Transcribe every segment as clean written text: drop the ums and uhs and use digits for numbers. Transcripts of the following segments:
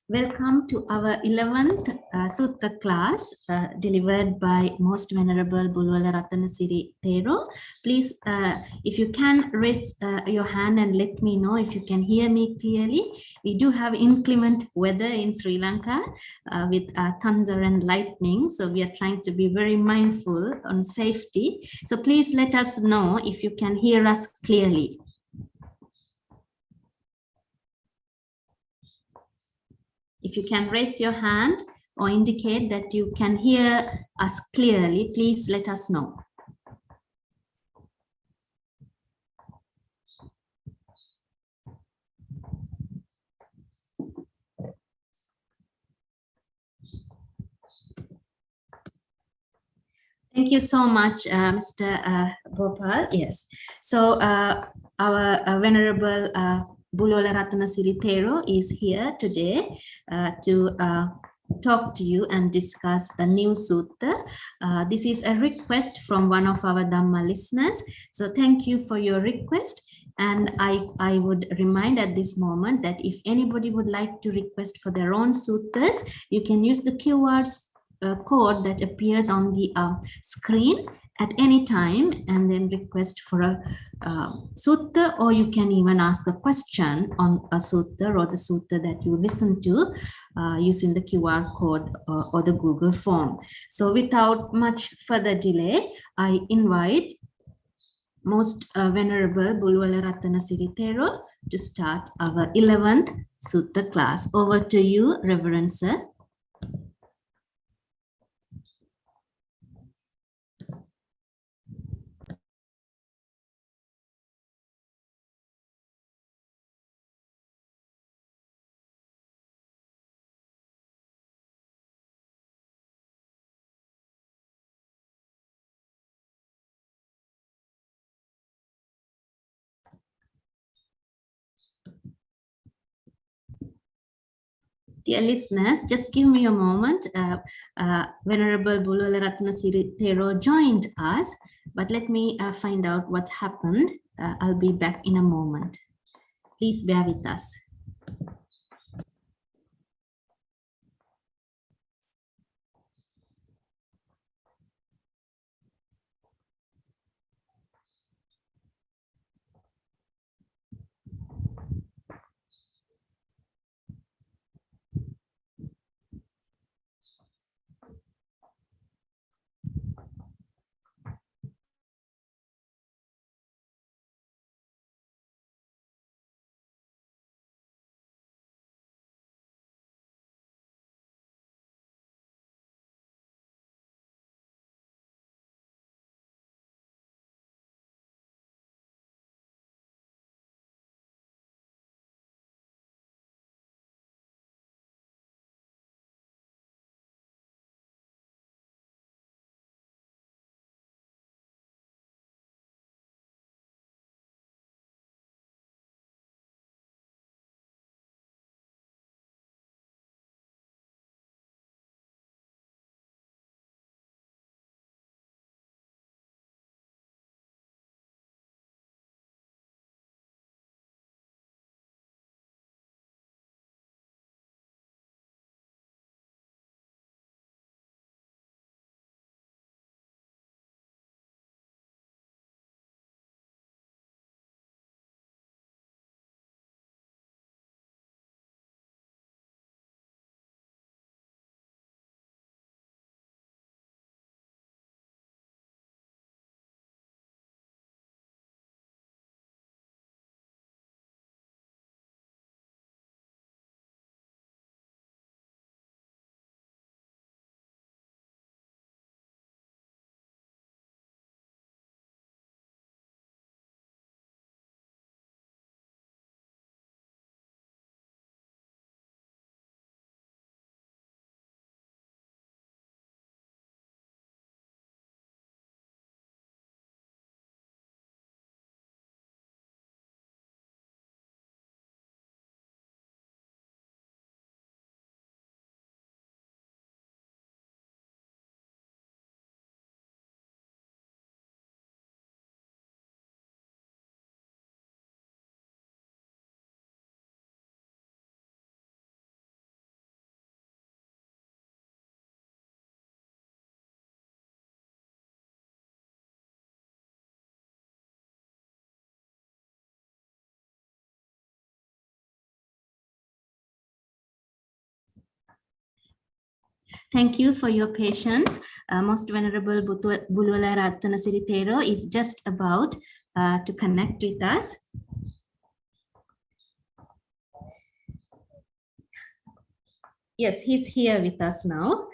Welcome to our 11th Sutta class delivered by Most Venerable Bulwala Ratanasiri Thero. Please, if you can raise your hand and let me know if you can hear me clearly. We do have inclement weather in Sri Lanka with thunder and lightning. So we are trying to be very mindful on safety. So please let us know if you can hear us clearly. If you can raise your hand or indicate that you can hear us clearly, please let us know. Thank you so much, Mr. Bhopal. Yes. So our Venerable Bulola Ratanasiri Thero is here today to talk to you and discuss a new sutta. This is a request from one of our Dhamma listeners. So thank you for your request. And I would remind at this moment that if anybody would like to request for their own suttas, you can use the QR code that appears on the screen at any time and then request for a sutta, or you can even ask a question on a sutta or the sutta that you listen to using the QR code or the Google form. So without much further delay, I invite Most Venerable Bulwala Ratanasiri Thero to start our 11th sutta class. Over to you, Reverend Sir. Dear listeners, just give me a moment. Venerable Bulwala Ratanasiri Thero joined us, but let me find out what happened. I'll be back in a moment. Please bear with us. Thank you for your patience. Most Venerable Bulwala Ratana Thero is just about to connect with us. Yes, he's here with us now.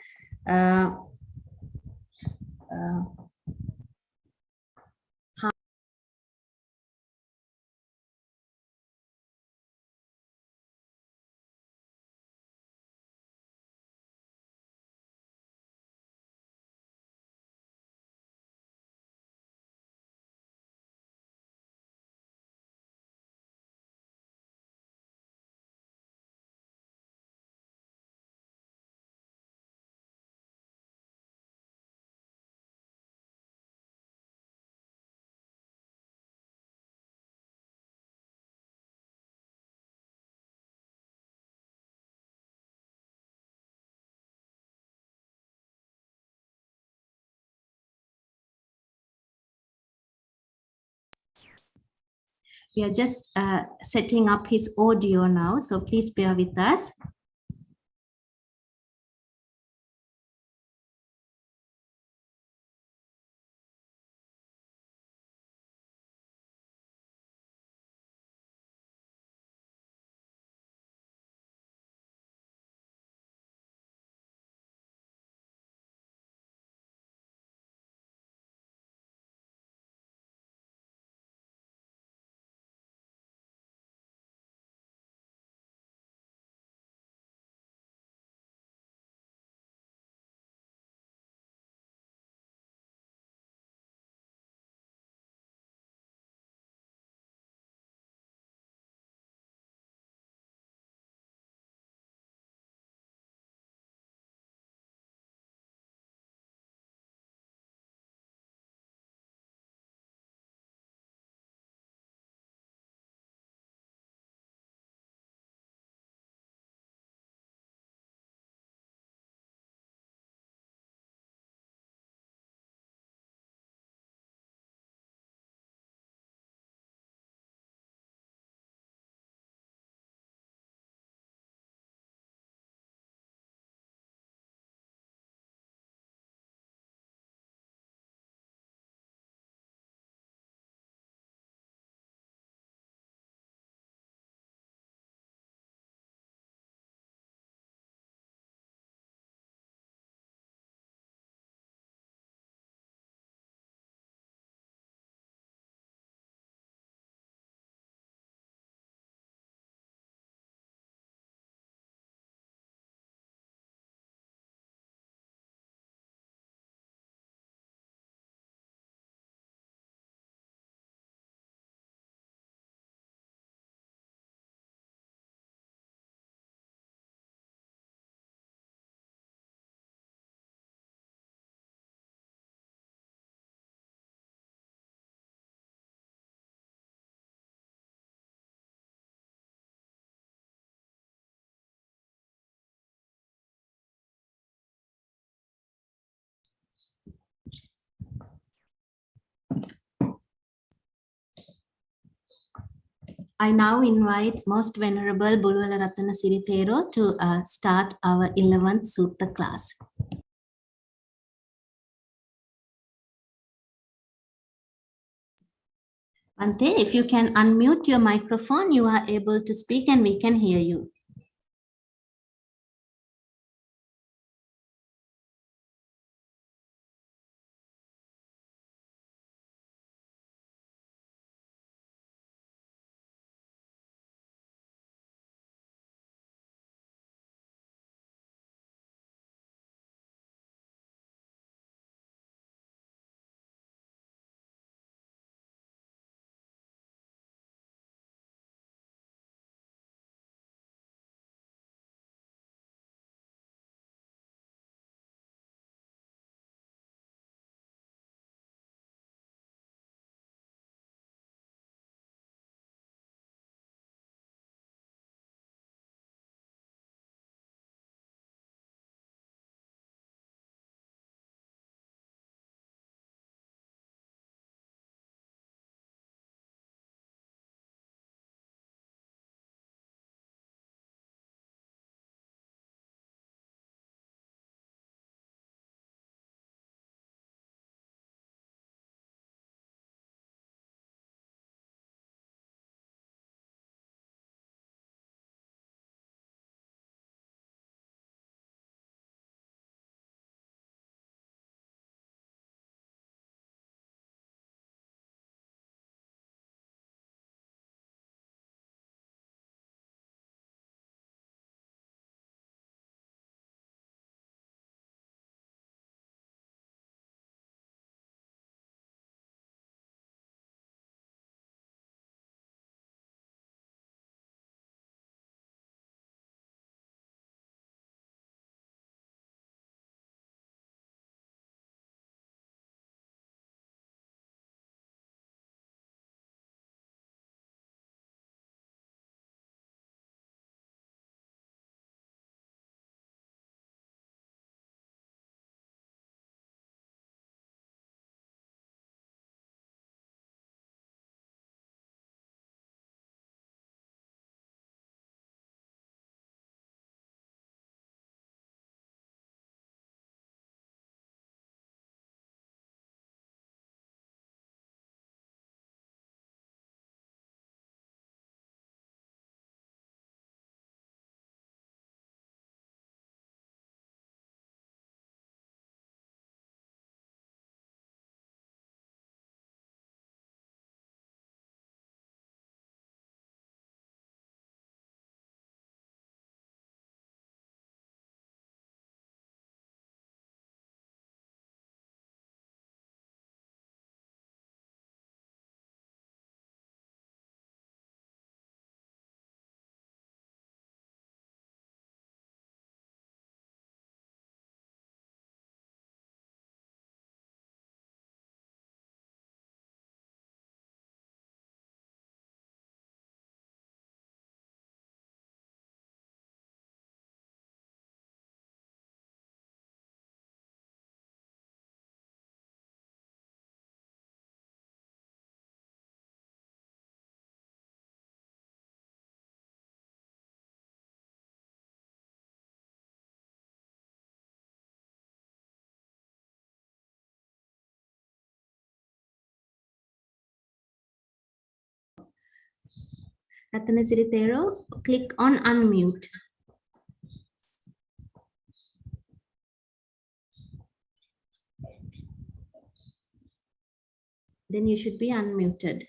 We are just setting up his audio now, so please bear with us. I now invite Most Venerable Bulwala Ratana Thero to start our 11th Sutta class. Ante, if you can unmute your microphone, you are able to speak and we can hear you. Rattanasiri Thero, click on unmute. Then you should be unmuted.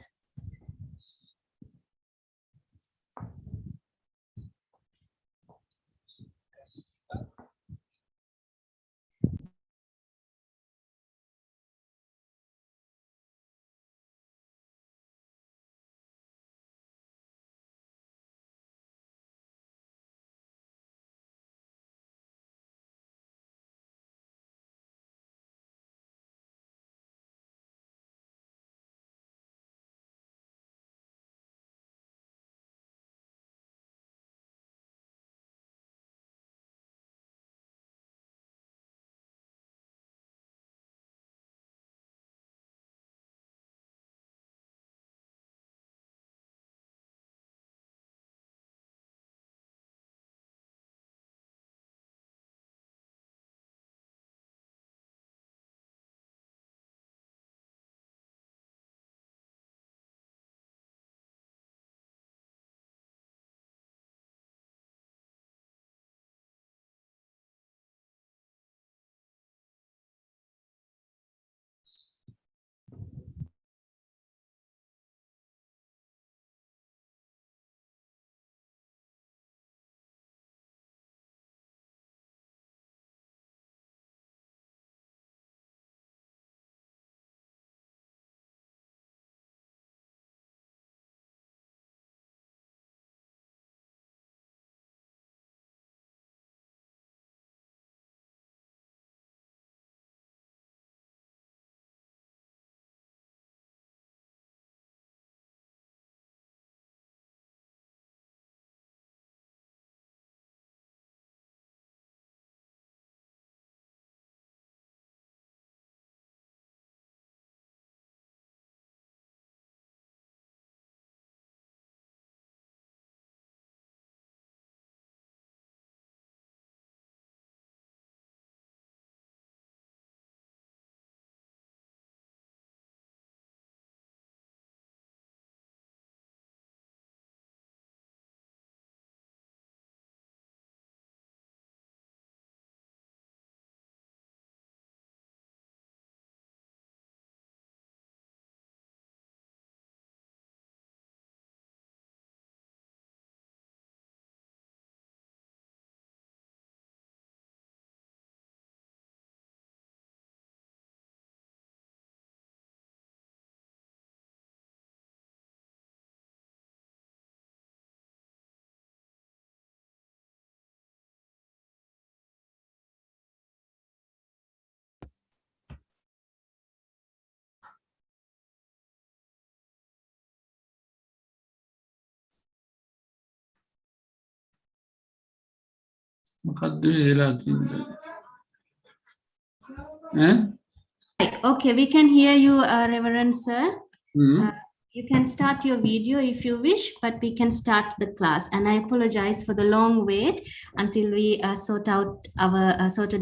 Okay, we can hear you, Reverend Sir. You can start your video if you wish, but we can start the class. And I apologize for the long wait until we sorted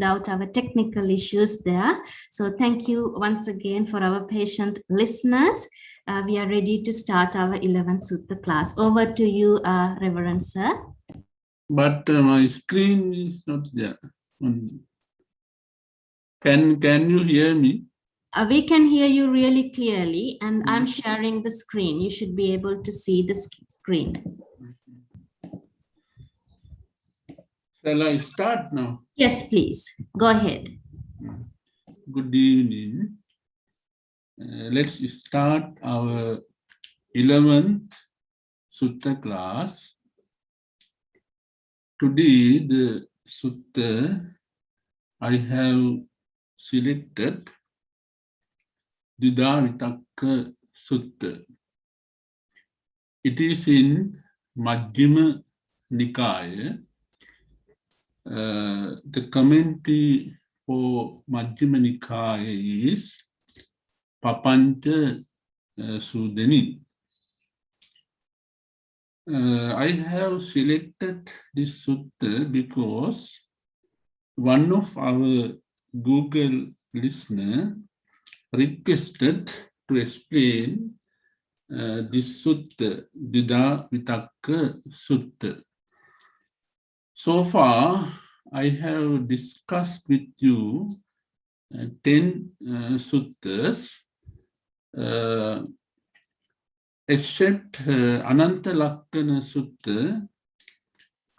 out our technical issues there. So thank you once again for our patient listeners. We are ready to start our 11th Sutta class. Over to you, Reverend Sir. But my screen is not there. Can you hear me? We can hear you really clearly, and I'm sharing the screen. You should be able to see the screen. Shall I start now? Yes, please. Go ahead. Good evening. Let's start our 11th Sutta class. Today, the Sutta I have selected Didavitaka Sutta. It is in Majjhima Nikaya. The commentary for Majjhima Nikaya is Papancha Sudani. I have selected this sutta because one of our Google listener requested to explain this Sutta, Dida Vitakka Sutta. So far, I have discussed with you 10 suttas, except Ananta Lakkana Sutta.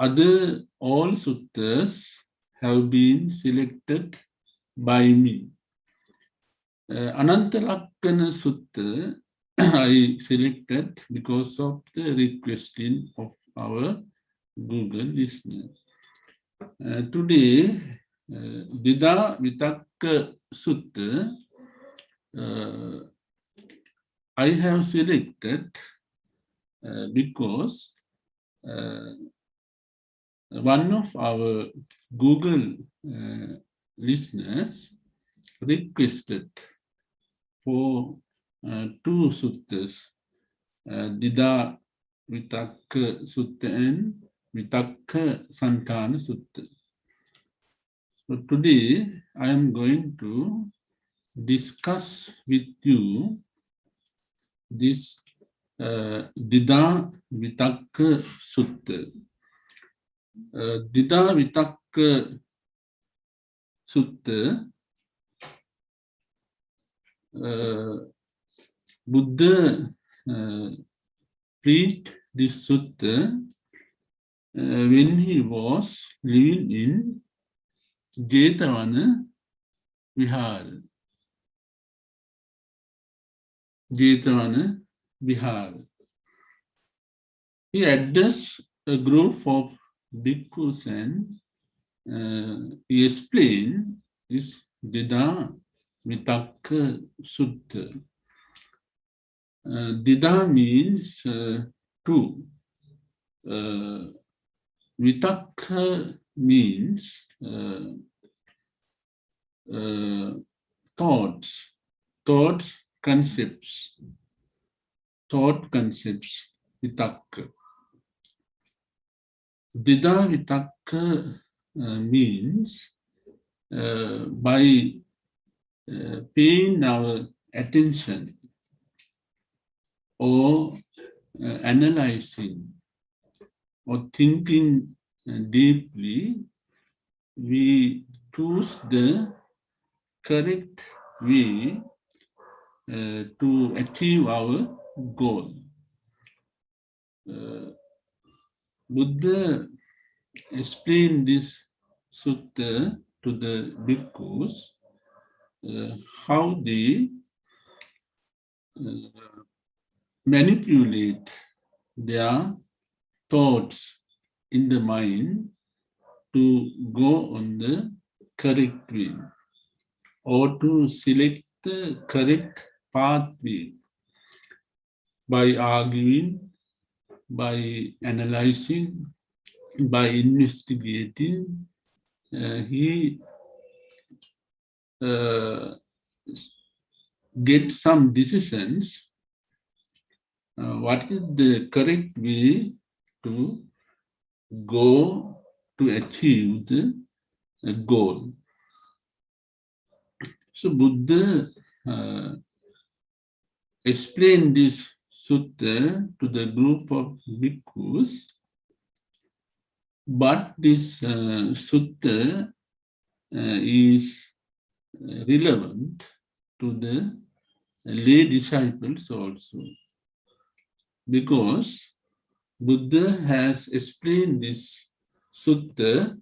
Other all suttas have been selected by me. Ananta Lakkana Sutta I selected because of the requesting of our Google listeners. Today, Dida Vitakka Sutta, I have selected because one of our Google listeners requested for two suttas, Dida Vitakka Sutta and Vitakka Santana Sutta. So today I am going to discuss with you this Dida Vitakka Sutta. Dida Vitakka Sutta, Buddha preached this sutta when he was living in Jetavana Vihar. Jetavana Vihar. He addressed a group of bhikkhus and he explained this Dida Vitakka Sutta. Dida means two. Vitakka means thoughts, concepts, Vitakka. Dida Vitakka means by paying our attention or analyzing or thinking deeply, we choose the correct way to achieve our goal. Buddha explained this sutta to the bhikkhus, how they manipulate their thoughts in the mind to go on the correct way or to select the correct pathway by arguing, by analyzing, by investigating. He get some decisions. What is the correct way to go to achieve the goal? So Buddha explained this sutta to the group of bhikkhus, but this sutta is relevant to the lay disciples also, because Buddha has explained this sutta,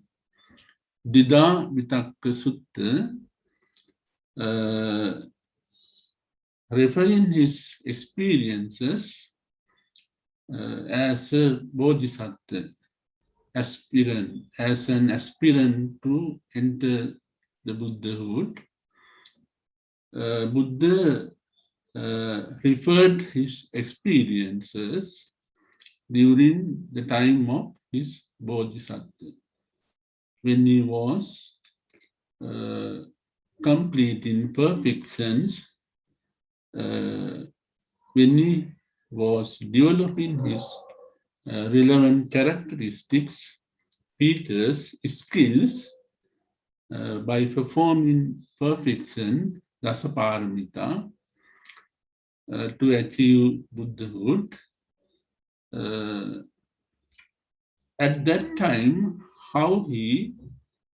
Dida Vitakka Sutta, referring his experiences as a bodhisattva, aspirant, as an aspirant to enter the Buddhahood. Buddha referred his experiences during the time of his bodhisattva, when he was complete in perfections, when he was developing his relevant characteristics, features, skills, by performing perfection, Dasaparamita, to achieve Buddhahood. At that time, how he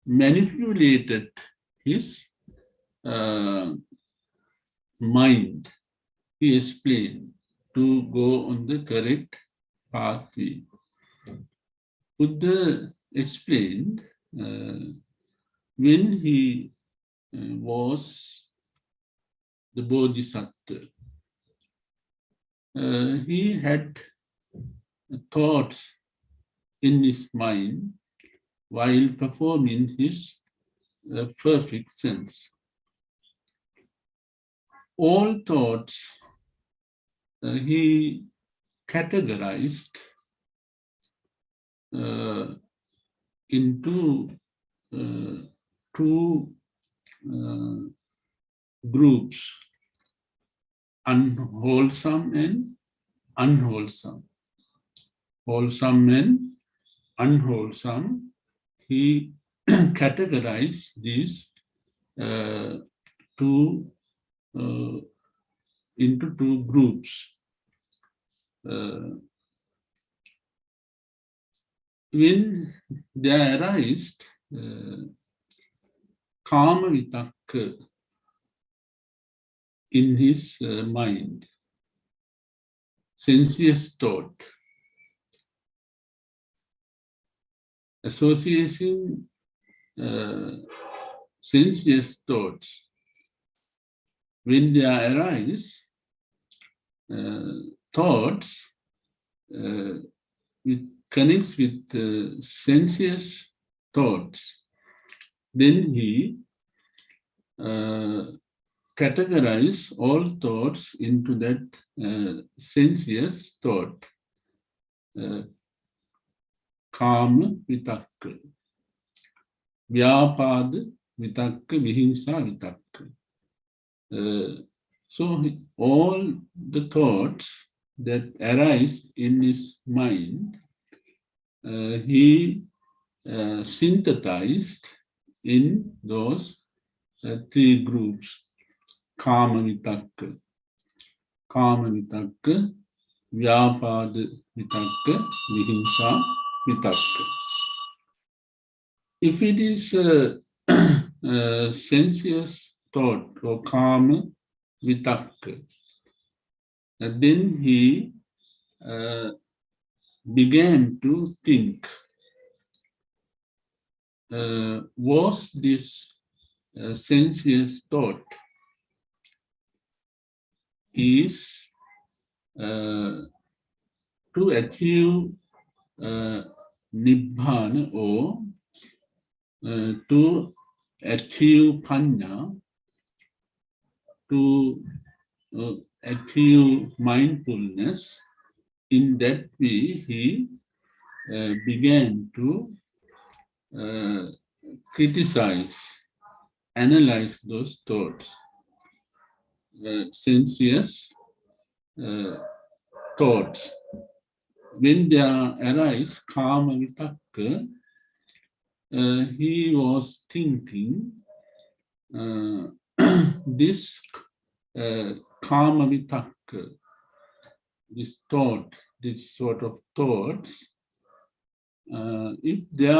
manipulated his mind, he explained, to go on the correct pathway. Buddha explained when he was the Bodhisattva, he had thoughts in his mind while performing his perfect sense. All thoughts he categorized into two groups, unwholesome and unwholesome. Wholesome and unwholesome, he categorized these two into two groups. When they arise, Kama Vitakka in his mind, sensuous thought, association, sensuous thoughts, when they arise, thoughts connects with sensuous thoughts, then he categorize all thoughts into that sensuous thought, Kama Vitakka, Vyapada Vitakka, Vihimsa Vitakka. So all the thoughts that arise in his mind, he synthesized in those three groups. Kama Vitakka, Kama Vitakka, Vyapada Vitakka, Vihimsa Vitakka. If it is sensuous thought or Kama Vitakka, then he began to think, was this sensuous thought is to achieve Nibbana or to achieve Panya, to achieve mindfulness. In that way, he began to criticize, analyze those thoughts, sensuous thoughts. When they arise, Kama Vitakka, he was thinking this Kama Vitakka, this thought, this sort of thoughts, if they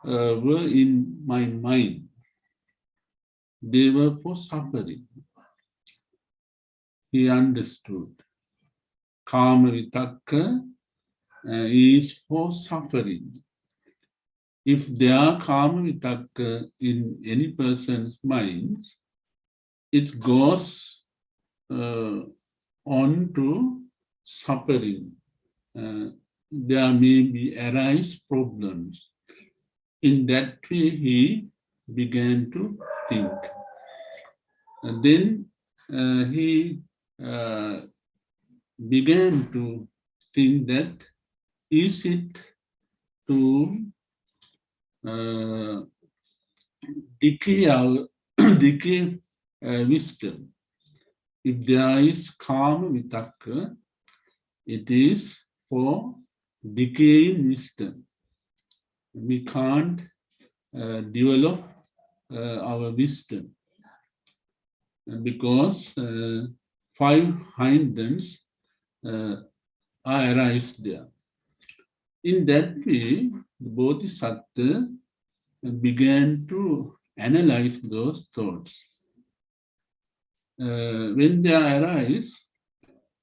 were in my mind, they were for suffering. He understood. Kama Vitakka is for suffering. If there are Kama Vitakka in any person's mind, it goes on to suffering. There may be arise problems. In that way, he began to think. And then he began to think that is it to decay our decay wisdom. If there is Kama Vitakka, it is for decaying wisdom. We can't develop our wisdom. because 5 hindrance arise there. In that way, the Bodhisattva began to analyze those thoughts. When they arise,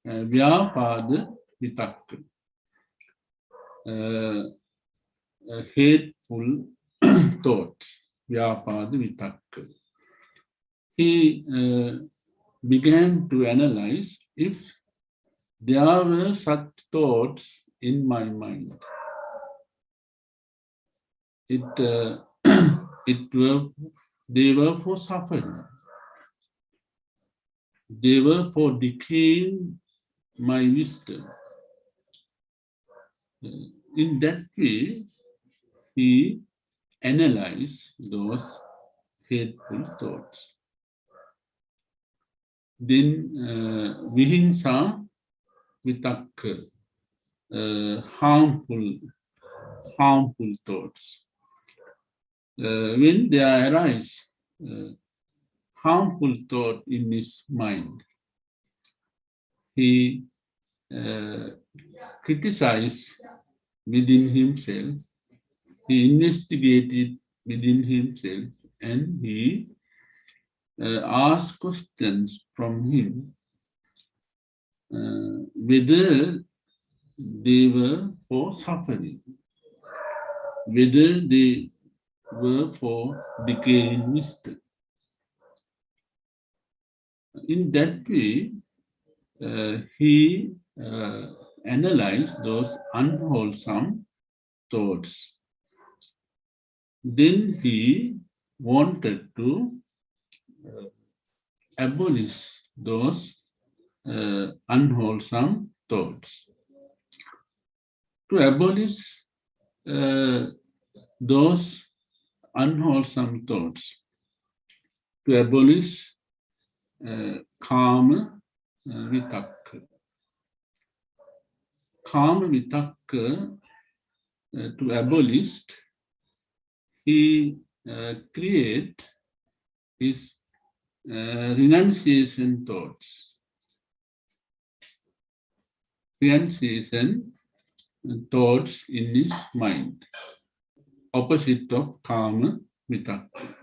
Vyapada Vitakka, hateful thoughts, Vyapada Vitakka. He began to analyze if there were such thoughts in my mind. They were for suffering. They were for decaying my wisdom. In that way, he analyzed those hateful thoughts. Then Vihimsa Vitakka, harmful thoughts. When they arise, harmful thought in his mind, he criticized within himself, he investigated within himself, and he asked questions from him whether they were for suffering, whether they were for decaying wisdom. In that way, he analyzed those unwholesome thoughts. Then he wanted to abolish those unwholesome thoughts. To abolish those unwholesome thoughts, to abolish Kama Vitakka. Kama Vitakka, to abolish, he create his renunciation thoughts. Renunciation thoughts in his mind, opposite of Kama Vitakka.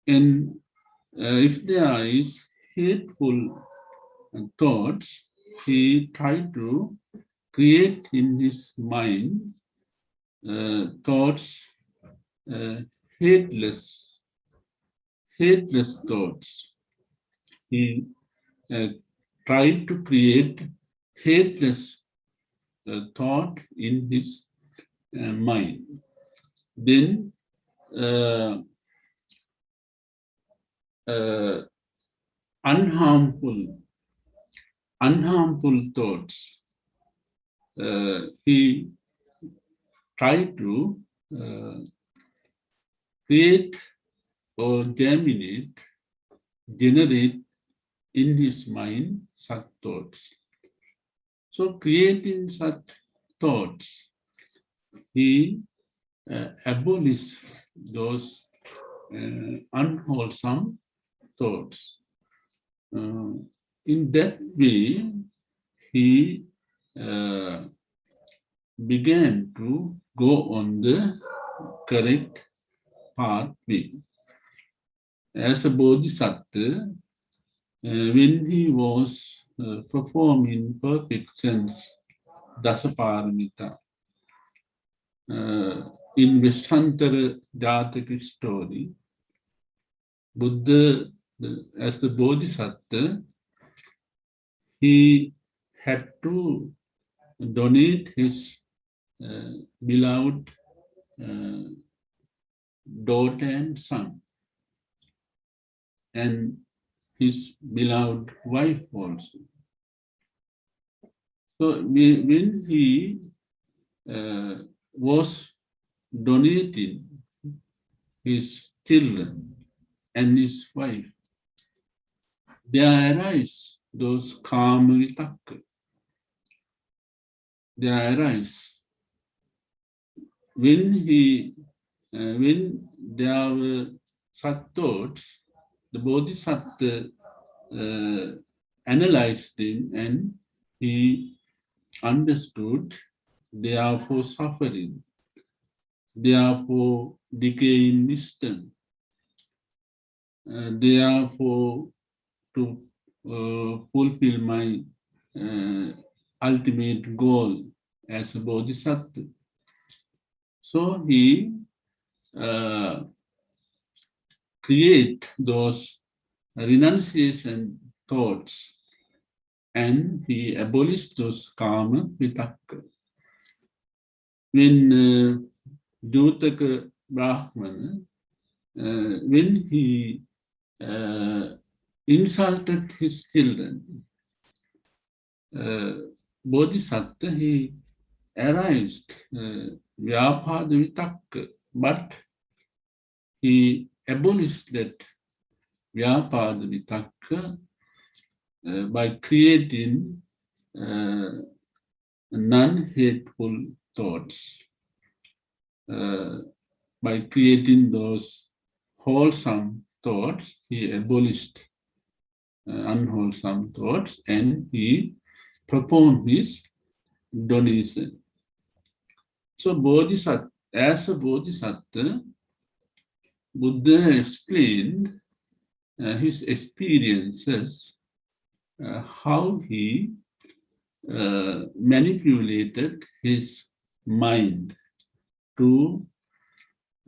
And if there is hateful thoughts, he tried to create in his mind thoughts, hateless thoughts. He tried to create hateless thought in his mind. Then unharmful thoughts. He tried to create or generate in his mind such thoughts. So creating such thoughts, he abolished those unwholesome thoughts. In that way, he began to go on the correct pathway. As a Bodhisattva, when he was performing perfect sense, Dasaparamita, in Vishantara Jataka story, Buddha, as the Bodhisattva, he had to donate his beloved daughter and son, and his beloved wife also. So when he was donating his children and his wife, there arise those Kama Vitakka. There arise. When there were such thoughts, the Bodhisattva analyzed him and he understood, therefore suffering, therefore decay in wisdom, therefore to fulfill my ultimate goal as a Bodhisattva. So he create those renunciation thoughts and he abolished those karma vitakka. When Jotaka Brahmana, when he insulted his children, Bodhisattva, he aroused Vyapada Vitakka, but he abolished that Vyapada Vitakka by creating non-hateful thoughts, by creating those wholesome thoughts, he abolished unwholesome thoughts and he performed his donation. So Bodhisattva, as a Bodhisattva, Buddha explained his experiences, how he manipulated his mind to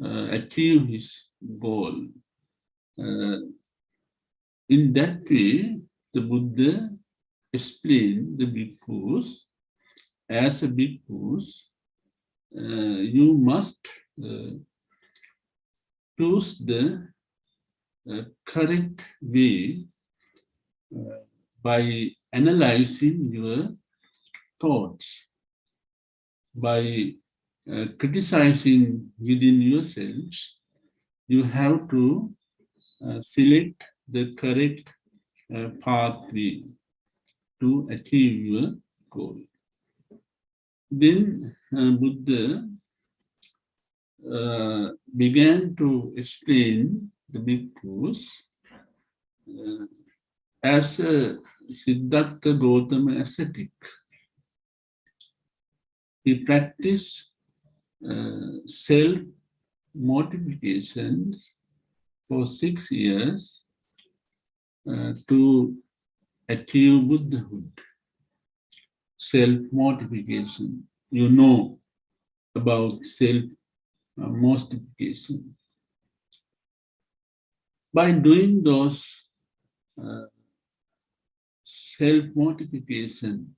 achieve his goal. In that way, the Buddha explained the bhikkhus, as a bhikkhus, you must choose the correct way by analyzing your thoughts, by criticizing within yourselves. You have to select the correct pathway to achieve your goal. Then Buddha began to explain the bhikkhus as a Siddhartha Gautama ascetic. He practiced self-mortification for 6 years to achieve Buddhahood. Self-mortification. You know about self-mortification. By doing those self-mortification,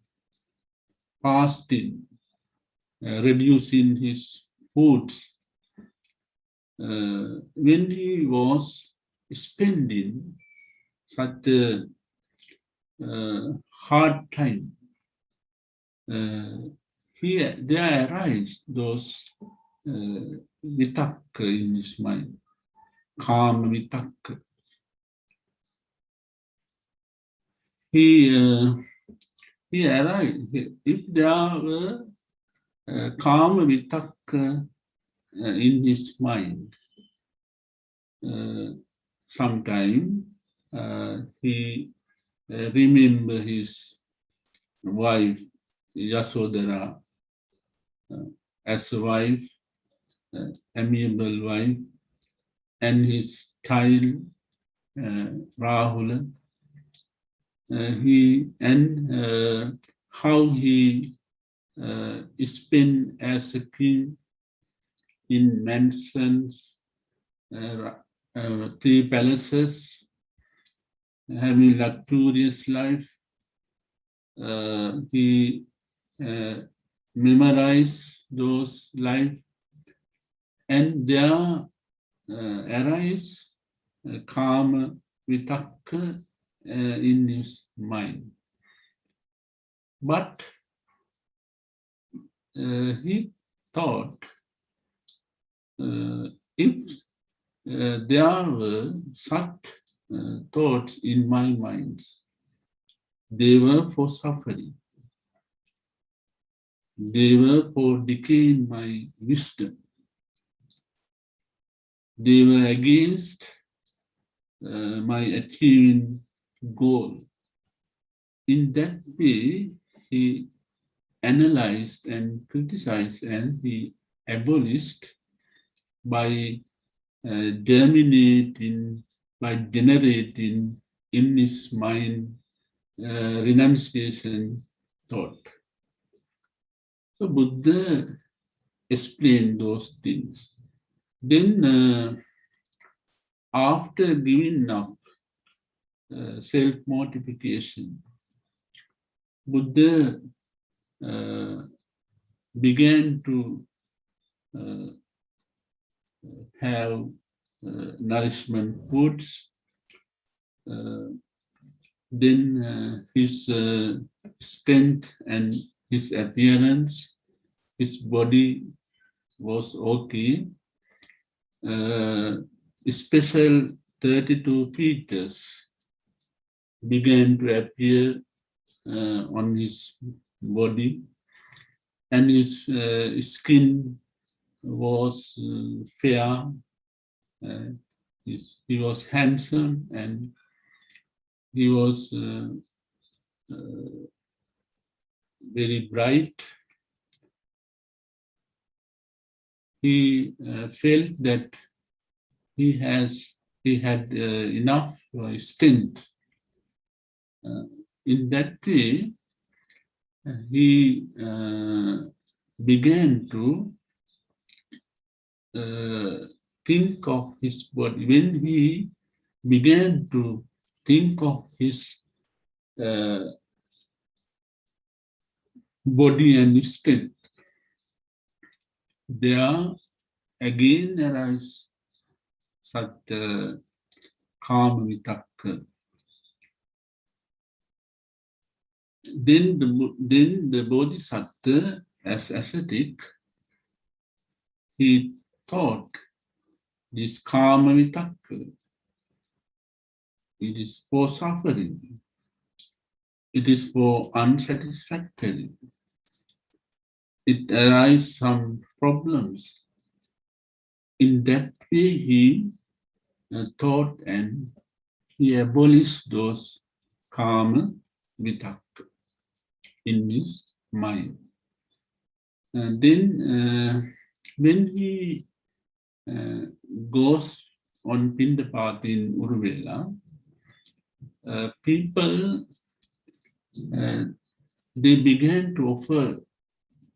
fasting, reducing his food, when he was spending such a hard time, there arise those vitakka in his mind, kama vitakka. He arrived. If there were kama vitakka in his mind, sometime he remember his wife Yasodhara as a wife, amiable wife, and his child Rahula. How he spent as a king in mansions, 3 palaces, having luxurious life. He memorized those life, and there arise kama vitakka in his mind. But he thought, if there were such thoughts in my mind, they were for suffering. They were for decaying my wisdom. They were against my achieving goal. In that way, he analyzed and criticized, and he abolished by germinating, by generating in his mind renunciation thought. So Buddha explained those things. Then after giving up self-mortification, Buddha began to have nourishment foods. Then his strength and his appearance, his body was okay. Special 32 features began to appear on his body, and his skin was fair. He was handsome, and he was very bright. He felt that he had enough strength. In that way, he began to think of his body. When he began to think of his body and strength, there again arise such kama vitakka. Then the bodhisattva, as ascetic, he thought this kama vitakka, it is for suffering, it is for unsatisfactory, it arises some problems. In that way, he thought, and he abolished those kama vitakka in his mind. And then when he goes on Pindapat in Uruvela, people, they began to offer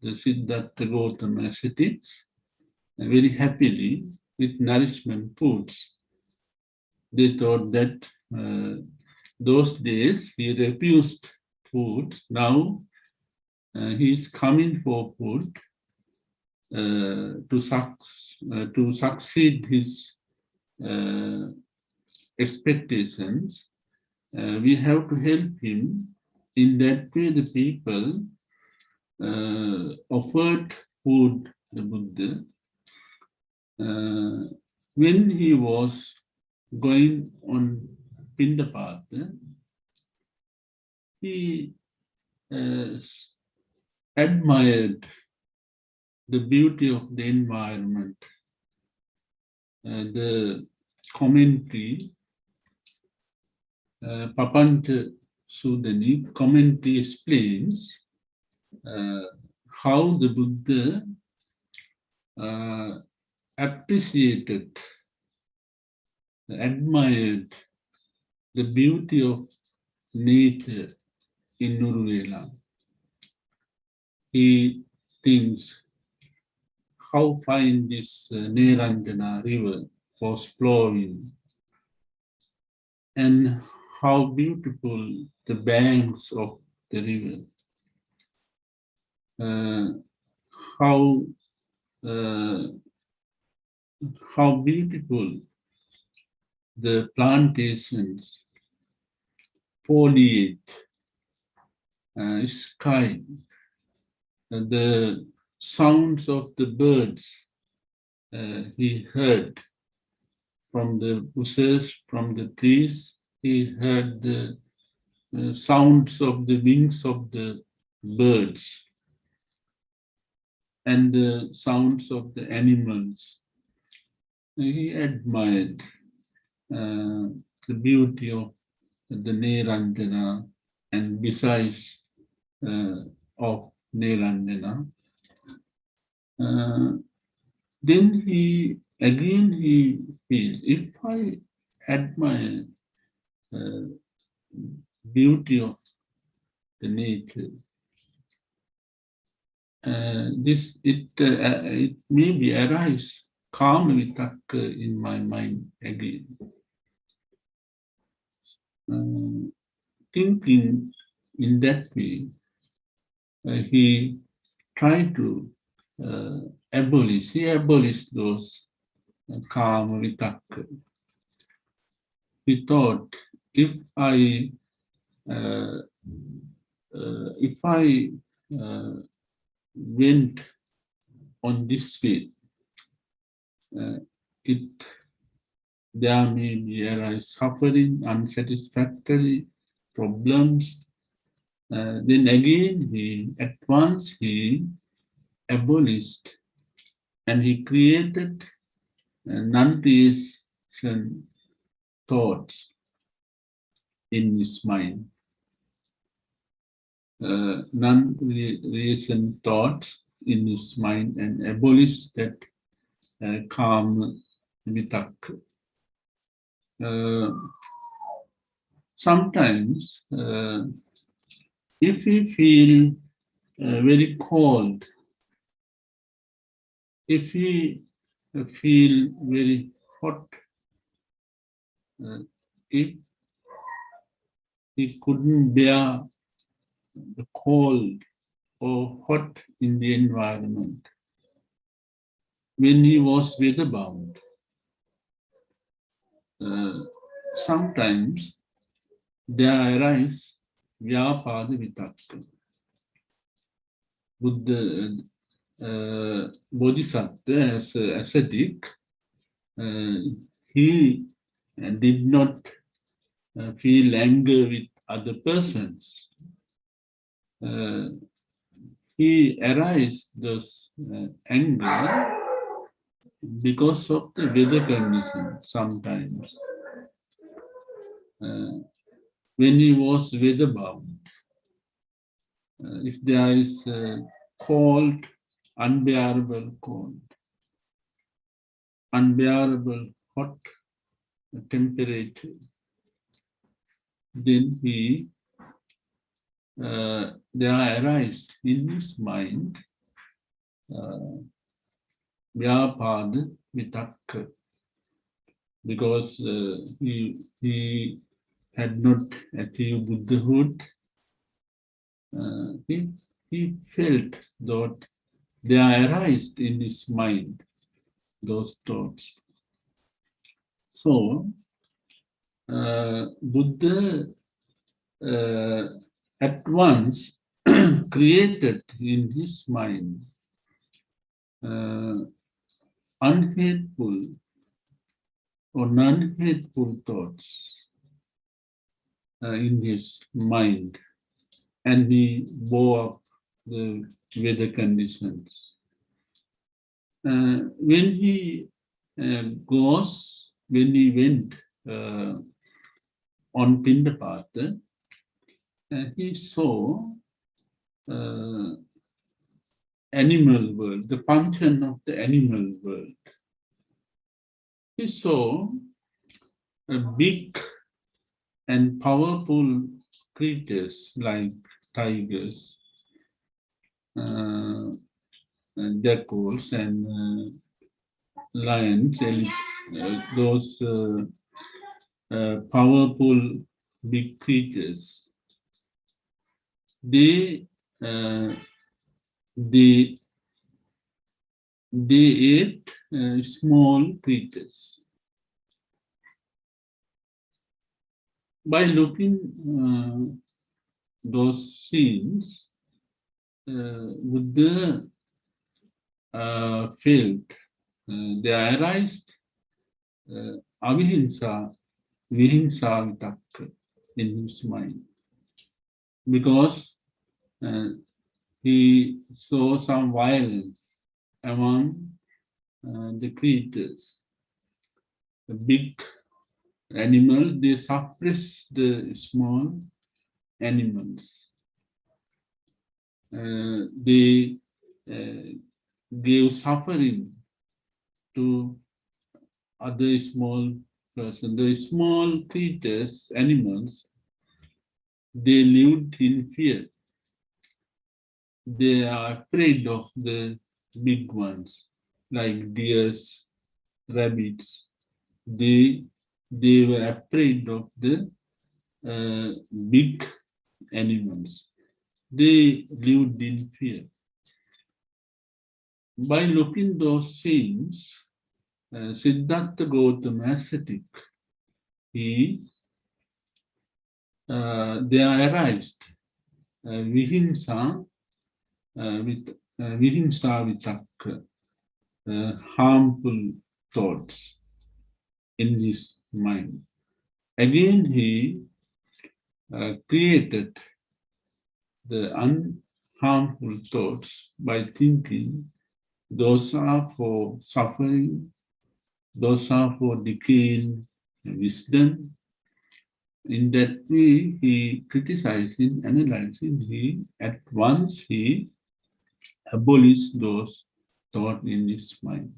the Siddhartha Gautama ascetics very happily with nourishment foods. They thought that those days he refused food. Now he is coming for food to succeed his expectations. We have to help him. In that way, the people offered food to the Buddha. When he was going on Pindapata, he admired the beauty of the environment. The commentary, Papancha Sudani commentary explains how the Buddha appreciated, admired the beauty of nature in Uruvela. He thinks how fine this Neranjana river was flowing, and how beautiful the banks of the river, how beautiful the plantations, foliage, sky, the sounds of the birds he heard from the bushes, from the trees. He heard the sounds of the wings of the birds and the sounds of the animals. He admired. the beauty of the Niranjana, and besides of Niranjana, then he feels, if I admire beauty of the nature, it maybe arise calm vitakka in my mind again. Thinking in that way, he tried to abolish those calm vitakka. He thought, if I went on this way, there may be arise suffering, unsatisfactory problems. Then again, at once he abolished and he created non-creation thoughts in his mind. Non-creation thoughts in his mind and abolished that calm vitakka. Sometimes, if we feel very cold, if we feel very hot, if he couldn't bear the cold or hot in the environment, when he was weather-bound, sometimes there arise vyapada vitakka. Buddha, Bodhisattva, as an ascetic, he did not feel anger with other persons. He arised those anger because of the weather conditions sometimes. When he was weather-bound, if there is cold, unbearable cold, unbearable hot temperature, then there arise in his mind vyapada vitakka, because he had not achieved Buddhahood. He felt that there arise in his mind those thoughts. So Buddha at once created in his mind unhateful or non-hateful thoughts in his mind, and he bore up the weather conditions. When he went on Pindapata, he saw animal world, the function of the animal world. He saw big and powerful creatures like tigers, jackals, and lions, those powerful big creatures. They ate small creatures. By looking those scenes, Buddha felt there arise avihimsa, vihimsa vitakka in his mind, because he saw some violence among the creatures, the big animals, they suppress the small animals. They give suffering to other small person. The small creatures, animals, they lived in fear. They are afraid of the big ones, like deers, rabbits. They were afraid of the big animals. They lived in fear. By looking those scenes, Siddhartha Gautama ascetic, there arised vihimsa with vihimsa vitakka, harmful thoughts in his mind. Again, he created the unharmful thoughts by thinking those are for suffering, those are for decaying wisdom. In that way, he criticizing, analyzing, at once he abolished those thoughts in his mind.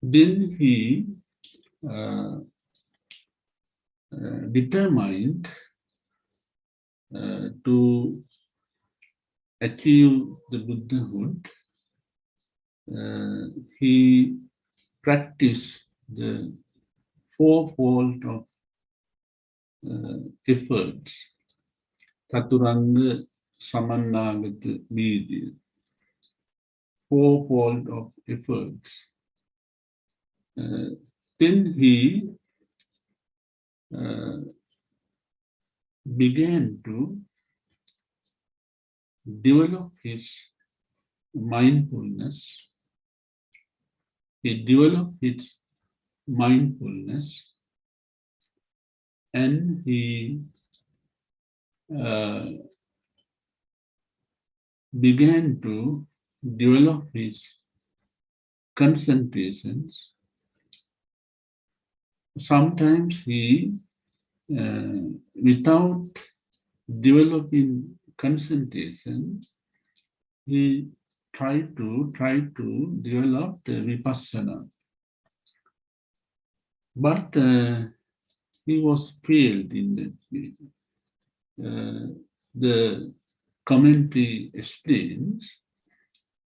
Then he determined to achieve the Buddhahood. He practiced the fourfold of efforts, Chaturanga Samannagata Vidya, fourfold of efforts. Then he began to develop his mindfulness. He developed his mindfulness and he began to develop his concentrations. Sometimes he, without developing concentration, he tried to develop the vipassana. But he was failed in that way. The commentary explains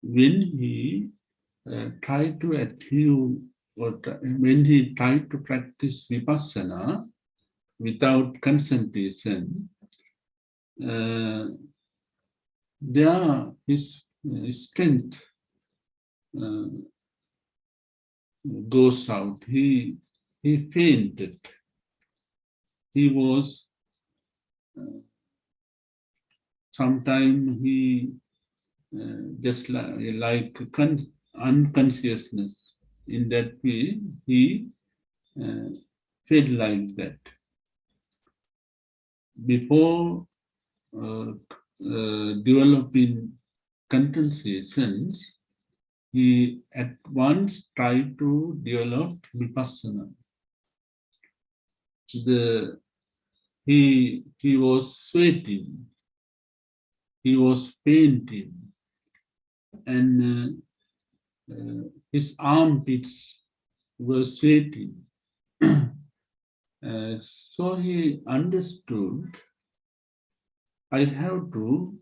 when he tried to achieve or when he tried to practice vipassana without concentration, there his strength goes out. He fainted. He was sometimes he just like unconsciousness. In that way, he felt like that. Before developing concentrations, he at once tried to develop vipassana. He was sweating, he was fainting, and his armpits were sweating. So he understood, I have to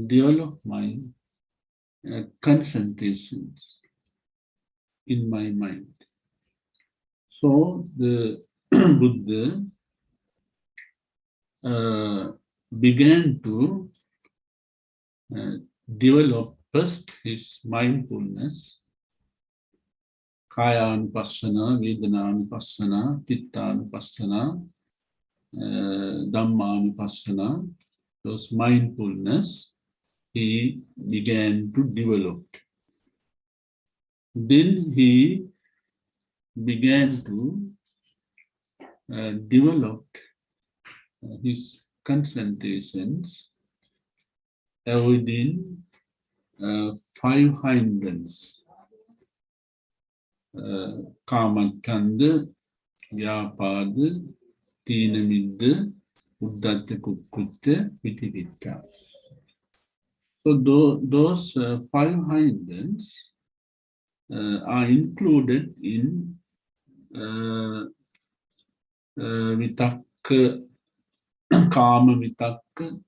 develop my concentrations in my mind. So the Buddha began to develop first his mindfulness, Kaya-anupassana, Vedana-anupassana, Chitta-anupassana, Dhamma-anupassana, those mindfulness he began to develop. Then he began to develop his concentrations avoiding 5 hindrances. Kamakanda, Vyapada, Tinamidda, Uddata Kukutta, Vitikita. So those five hindrance are included in Vitakka, Kama Vitakka,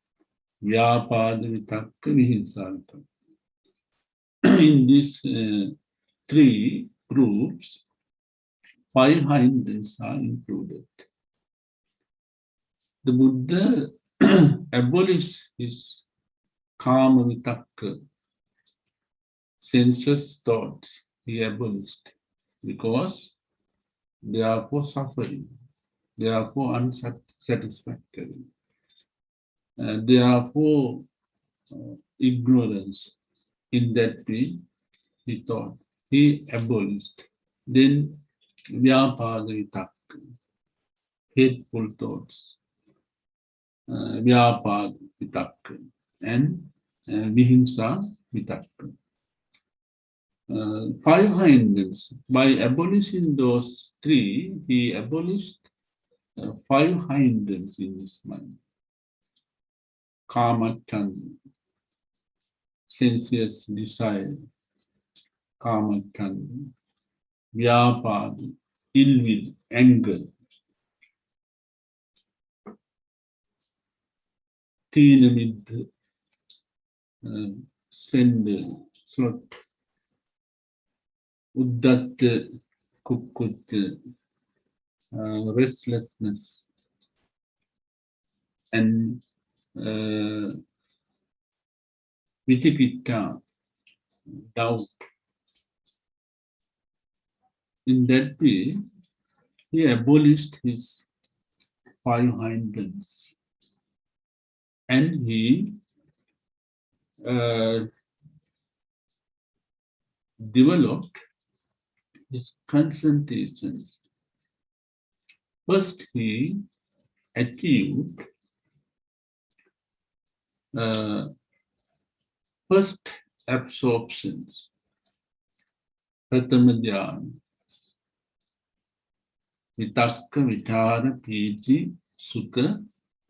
Vyapada Vitakka, Vihinsa Vitakka. In these three groups, five hindrance are included. The Buddha abolished his Kama Vitakka, sensuous thoughts, he abolished because they are for suffering, they are for unsatisfactory, they are for ignorance. In that way, he thought, he abolished. Then Vyapada Vitakka, hateful thoughts, Vyapada Vitakka, and Vihimsa Vitakka. Five hindrance. By abolishing those three, he abolished five hindrance in his mind. Kama Chanda, sensuous desire, Kama Chanda, Vyapada, ill will, anger, Tinamidda, splendor, sloth, Uddatta, Kukkutta, restlessness, and Vitikita, doubt. In that way, he abolished his five hindrance and he developed his concentration. First, he achieved first absorptions, Pratama Dhyana, Vitakka, Vichara, Piti, Sukha,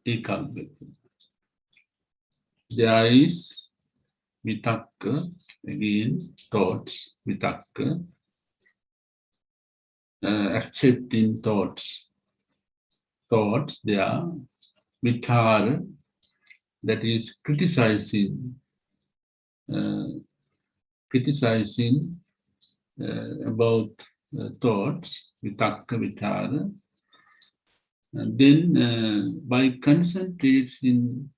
Ekaggata. There is Vitakka, again, thoughts, Vitakka, accepting thoughts. Thoughts, they are Vichara, that is criticizing about thoughts, Vitakka, Vichara. And then by concentrating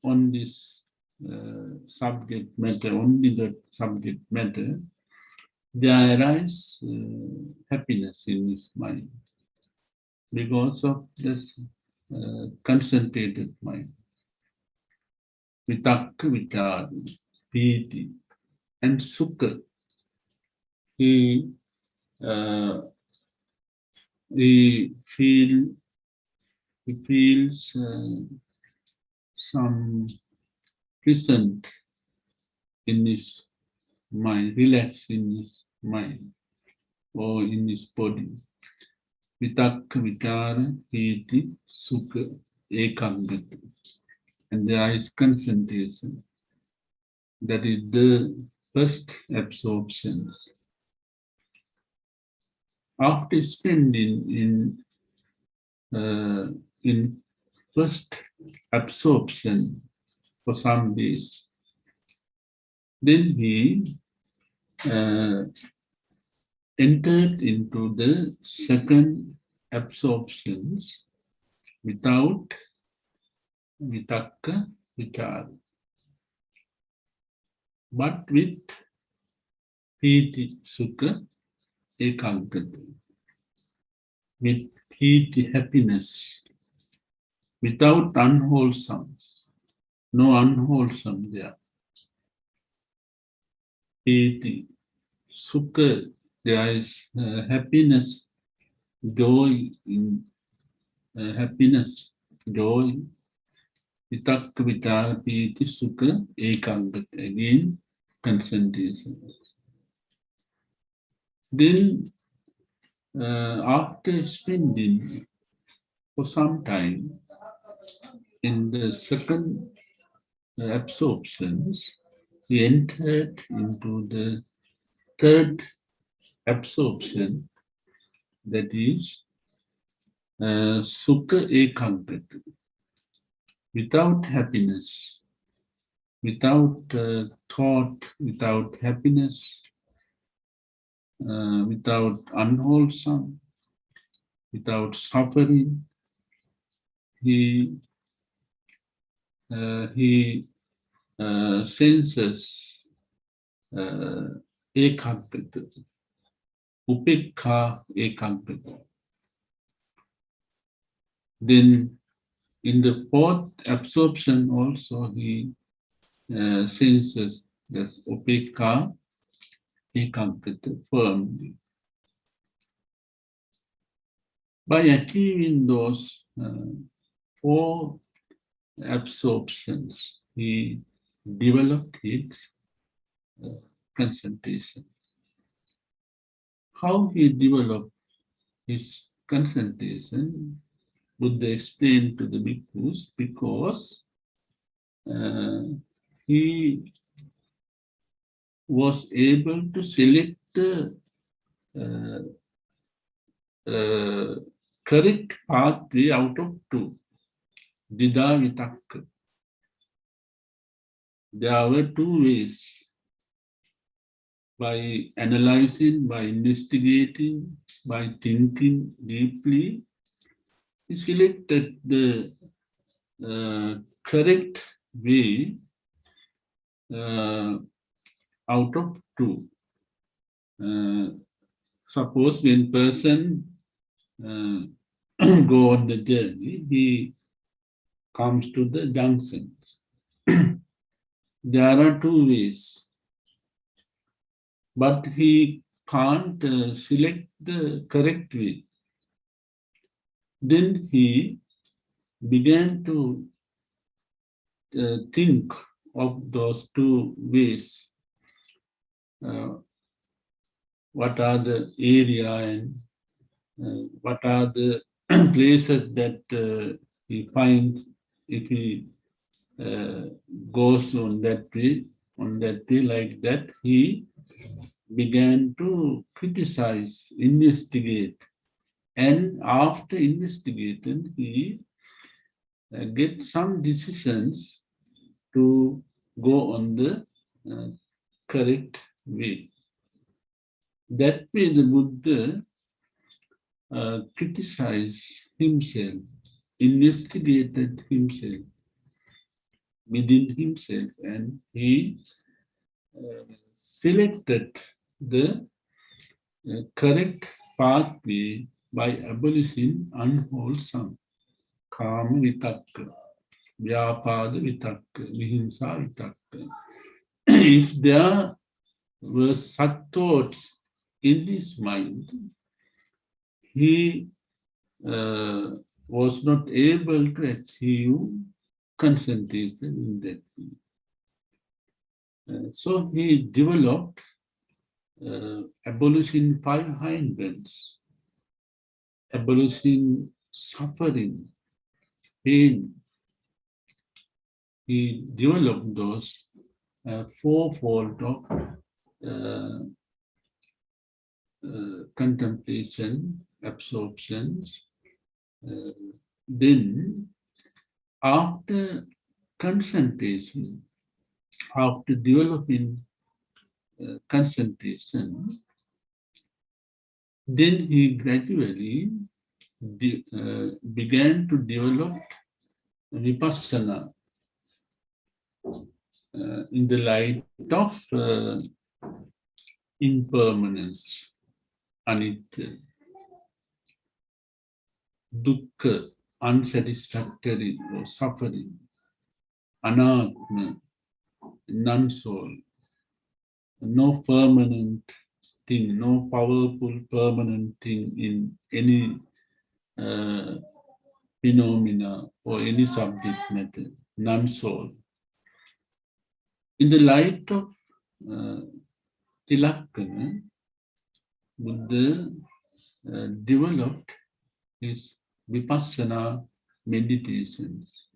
on this subject matter, only the subject matter, there arises happiness in his mind because of this concentrated mind. Vitakka, Vichara, Piti, and Sukha. He feels some pleasant in his mind, relaxed in his mind or in his body. Vitakka, Vichara, Piti, Sukha, Ekaggata. And there is concentration. That is the first absorption. After spending in first absorption for some days, then he entered into the second absorptions without Vitakka, Vichara, but with Piti, Sukha, Ekaggata, with Piti, happiness, without unwholesome, no unwholesome there. Piti, Sukha, there is happiness, joy in happiness, joy. Vitakka, Vichara, Piti, Sukha, Ekaggata, again concentration. Then, after spending for some time in the second absorptions, he entered into the third absorption, that is Sukha Ekankata, without happiness, without thought, without happiness, without unwholesome, without suffering. He senses ekankata, upekha ekankata. Then in the fourth absorption also he senses that upekha ekankata firmly. By achieving those four absorptions, he developed his concentration. How he developed his concentration, Buddha explained to the bhikkhus, because he was able to select the correct pathway out of two, Dida Vitakka. There were two ways. By analyzing, by investigating, by thinking deeply, he selected the correct way out of two. Suppose when person go on the journey, he comes to the junctions. There are two ways, but he can't select the correct way. Then he began to think of those two ways. What are the area and what are the places that he finds if he goes on that way like that. He began to criticize, investigate, and after investigating, he get some decisions to go on the correct way. That way the Buddha criticized himself, investigated himself within himself, and he selected the correct pathway by abolishing unwholesome kama vitakka, vyapada vitakka, vihimsa vitakka. If there were such thoughts in his mind, he was not able to achieve concentration in that way. So he developed abolishing five hindrance, abolishing suffering, pain. He developed those fourfold of contemplation, absorptions. Then, after concentration, after developing concentration, then he gradually began to develop vipassana in the light of impermanence, anitya, dukkha, unsatisfactory or suffering, anatma, non-soul, no permanent thing, no powerful permanent thing in any phenomena or any subject matter, non-soul. In the light of Tilakkana, Buddha developed his vipassana meditations.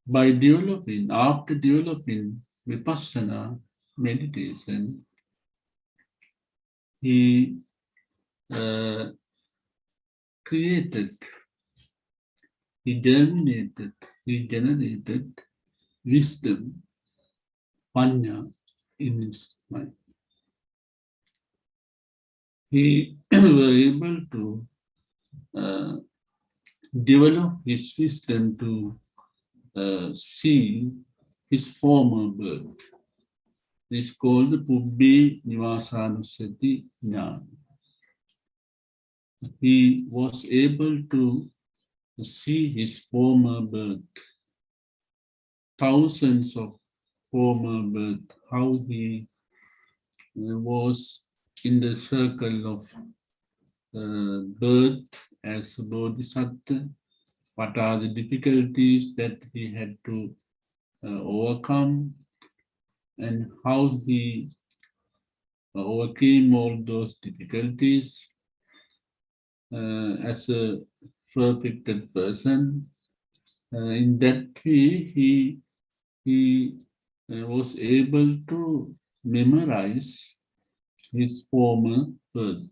After developing vipassana meditation, he uh, created, he generated wisdom, panya in his mind. He was able to develop his wisdom to see his former birth. It's called Pubbē Nivasanusati Jnana. He was able to see his former birth, thousands of former birth, how he was in the circle of birth as a bodhisattva, what are the difficulties that he had to overcome, and how he overcame all those difficulties as a perfected person. In that way, he was able to memorize his former birth.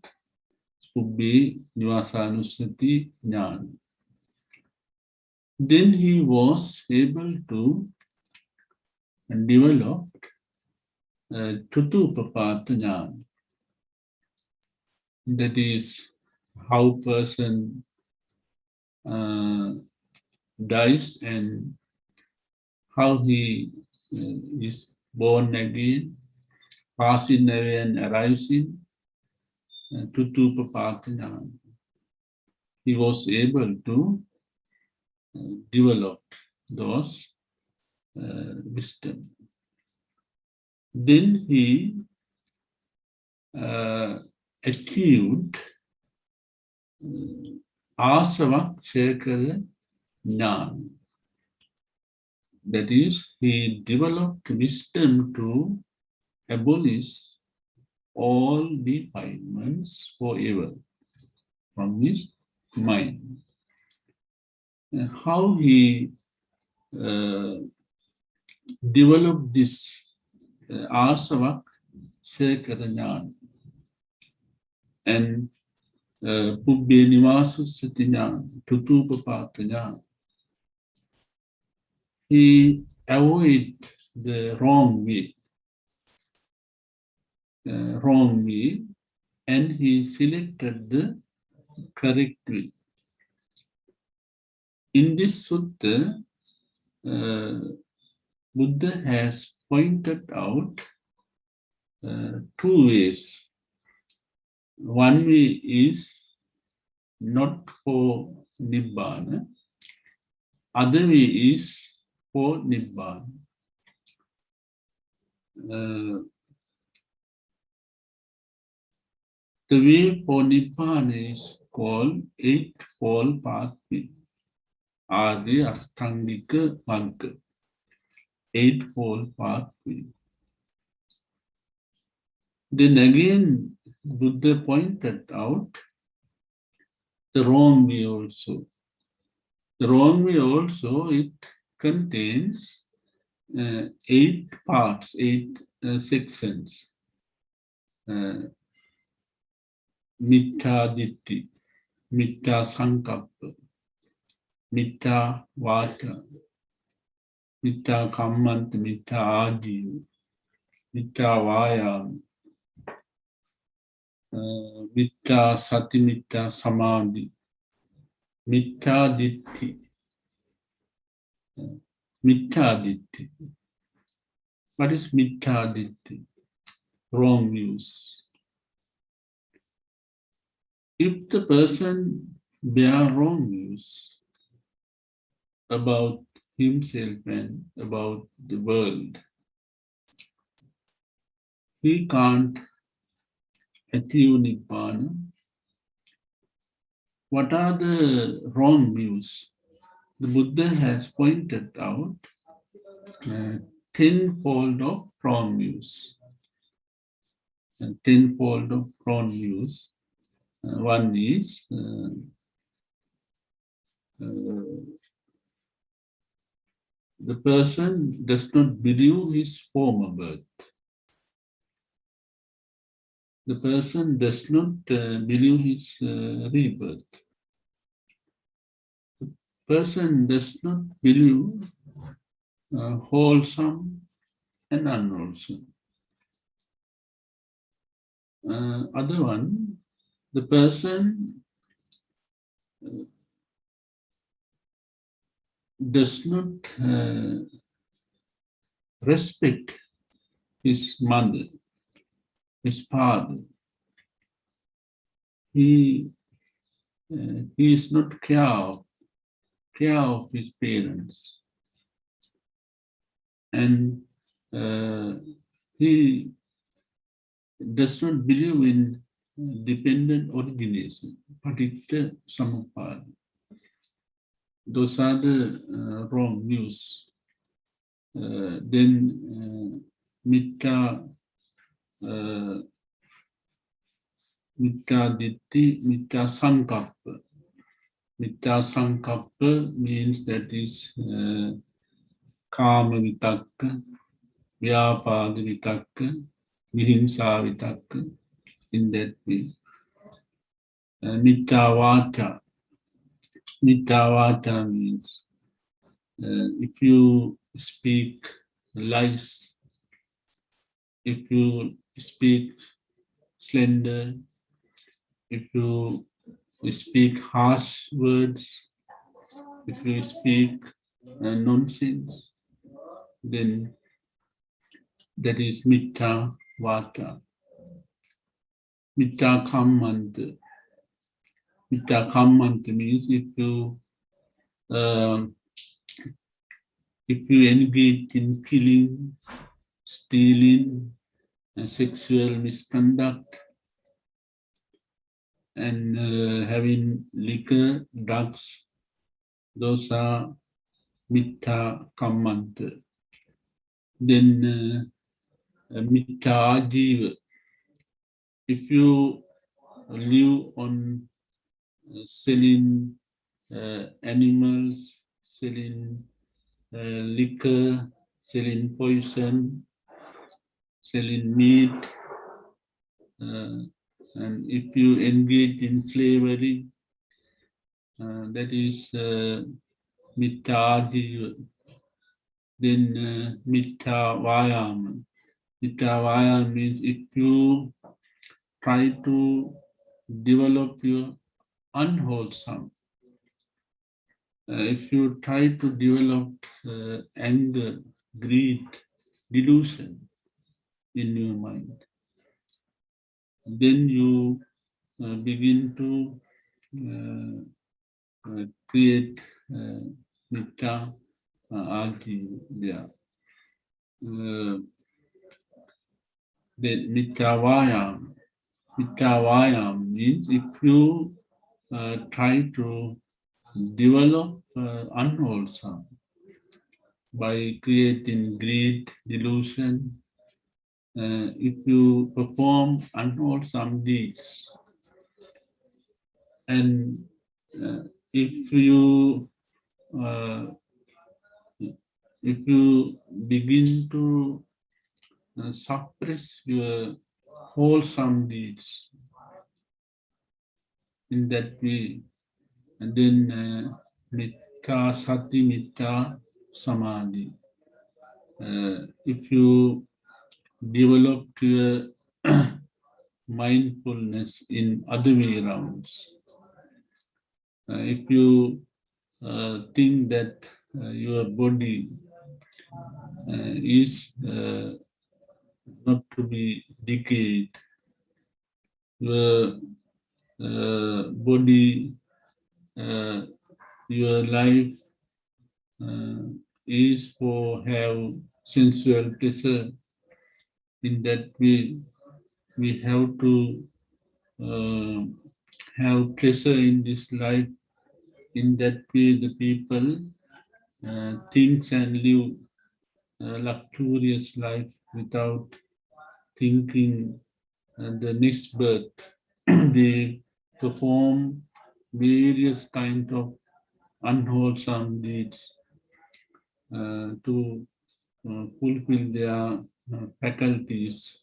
Pubbē Nivasanusati Jnana. Then he was able to develop Tutupapata Jnana. That is how person dies and how he is born again, passing away and arising. Tutupapata Jnana. He was able to develop those wisdom. Then he achieved Asava Shekara Jnana. That is, he developed wisdom to abolish all defilements forever from his mind. And how he developed this Asava Shekara Jnana and Pubbē Nivasanusati Jnana, Tutupapata Jnana. He avoided the wrong way, and he selected the correct way. In this sutta, Buddha has pointed out two ways. One way is not for Nibbana, other way is for Nibbana. The way for Nibbana is called Eightfold Pathway, Arya Ashtangika Magga, Eightfold Pathway. Then again, Buddha pointed out the wrong way also. The wrong way also, it contains 8 parts, 8 sections. Mittha Ditti, Mittha Sankappa, Mittha Vacha, Mittha Kammanta, Mittha Ajiva, Mittha Vayama, Mittha Sati, Mittha Samadhi, Mittha Ditti. Mittha Ditti. What is Mittha Ditti? Wrong views. If the person bear wrong views about himself and about the world, he can't achieve Nibbana. What are the wrong views? The Buddha has pointed out 10-fold of wrong views. tenfold of wrong views. One is the person does not believe his former birth. The person does not believe his rebirth. The person does not believe wholesome and unwholesome. Other one, the person does not respect his mother, his father. He is not care of his parents, and he does not believe in dependent origination, particular samappada. Those are the wrong views. Then Mithya ditti, Mithya sankappa. Mithya sankappa means that is kama vitakka, vyapada vitakka, vihinsa vitakka, in that way. Mithya vacha. Mithya vacha means if you speak lies, if you speak slander, if you speak harsh words, if you speak nonsense, then that is mithya vacha. Mithya kammanta. Mithya kammanta means if you engage in killing, stealing, sexual misconduct, and having liquor, drugs, those are mithya kammanta. Then mithya ajiva. If you live on selling animals, selling liquor, selling poison, selling meat, and if you engage in slavery, that is mithya ajiva. Then mithya vayama. Mithya vayama means if you try to develop your unwholesome, if you try to develop anger, greed, delusion in your mind, then you begin to create mithya ajiva. Then mithya vayama. Mithya vayama means if you try to develop unwholesome by creating greed, delusion, if you perform unwholesome deeds, and if you begin to suppress your wholesome deeds in that way, and then mithya sati, mithya samadhi. If you develop your mindfulness in other way rounds, if you think that your body is not to be decayed, your body, your life is for have sensual pleasure. In that way, we have to have pleasure in this life. In that way, the people thinks and live a luxurious life without thinking the next birth, they perform various kinds of unwholesome deeds to fulfill their faculties,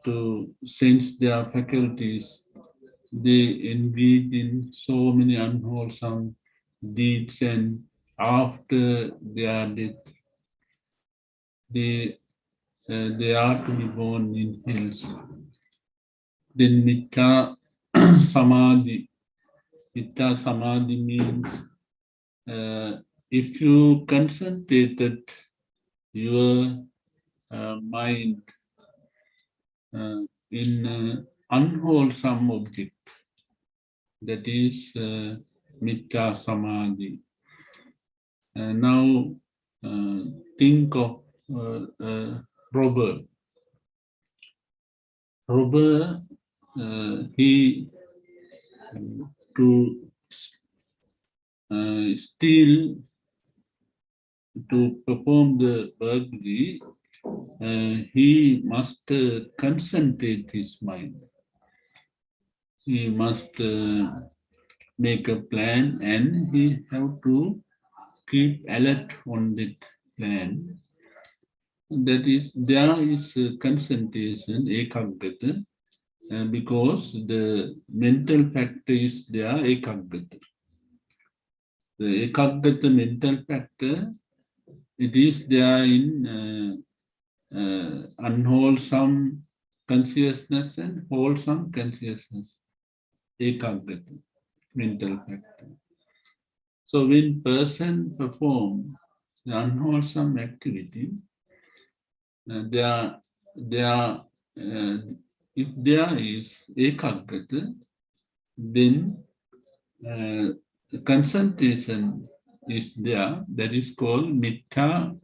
to sense their faculties. They engage in so many unwholesome deeds, and after their death, they are to be born in hills. Then Mita Samadhi. Mita Samadhi means if you concentrated your mind in unwholesome object, that is Mita Samadhi. Now think of robber. Robber, he to steal, to perform the burglary, he must concentrate his mind. He must make a plan, and he have to keep alert on that plan. That is, there is concentration, ekaggata, because the mental factor is there, ekaggata. The ekaggata mental factor, it is there in unwholesome consciousness and wholesome consciousness, ekaggata, mental factor. So when person perform the unwholesome activity, if there is ekaggata, then concentration is there. That is called Mithya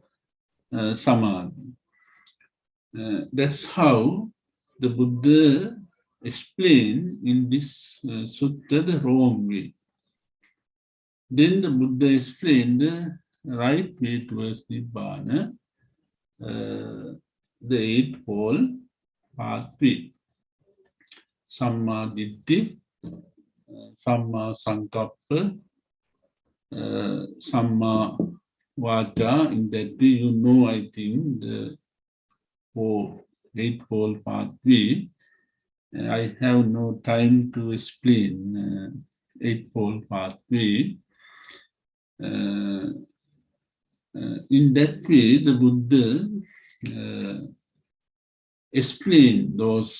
Samadhi. That's how the Buddha explained in this sutta the wrong way. Then the Buddha explained the right way towards Nibbana, the eightfold pathway. Samma Ditti, Samma Sankappa, Samma Vacha. In that way, you know, I think, the eightfold pathway. I have no time to explain eightfold pathway. In that way, the Buddha explained those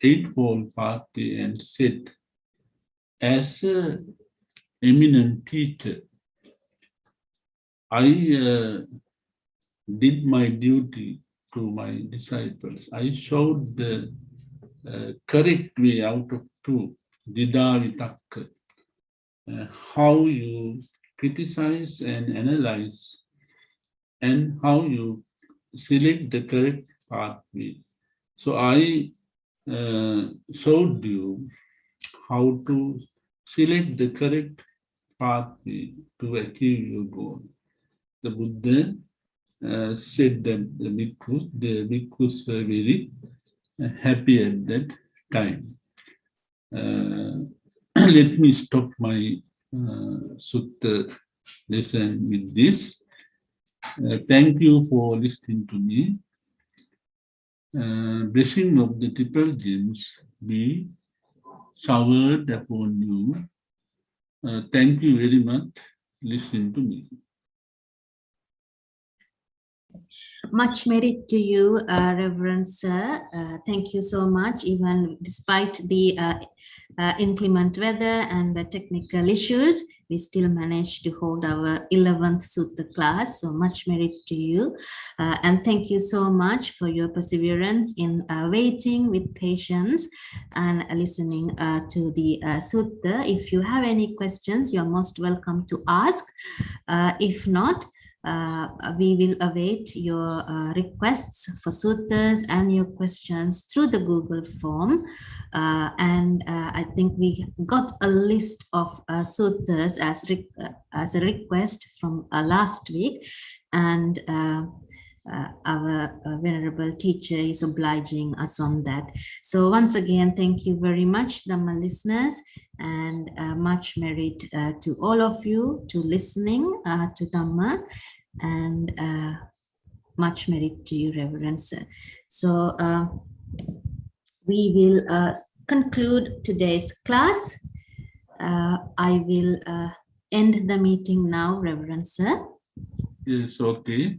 eightfold pathway and said, as an eminent teacher, I did my duty to my disciples. I showed the correct way out of two, Didavitaka, how you criticize and analyze, and how you select the correct pathway. So I showed you how to select the correct pathway to achieve your goal. The Buddha said that the bhikkhus were very happy at that time. Let me stop my sutta lesson with this. Thank you for listening to me. Blessing of the triple gems be showered upon you. Thank you very much. Listen to me. Much merit to you, Reverend Sir. Thank you so much. Even despite the inclement weather and the technical issues, we still managed to hold our 11th Sutta class. So much merit to you. And thank you so much for your perseverance in waiting with patience and listening to the Sutta. If you have any questions, you're most welcome to ask. If not, we will await your requests for suttas and your questions through the Google form. And I think we got a list of suttas as a request from last week. And our venerable teacher is obliging us on that. So once again, thank you very much, Dhamma listeners, and much merit to all of you to listening to Dhamma, and much merit to you, Reverend Sir. So we will conclude today's class. I will end the meeting now, Reverend Sir. Yes, okay.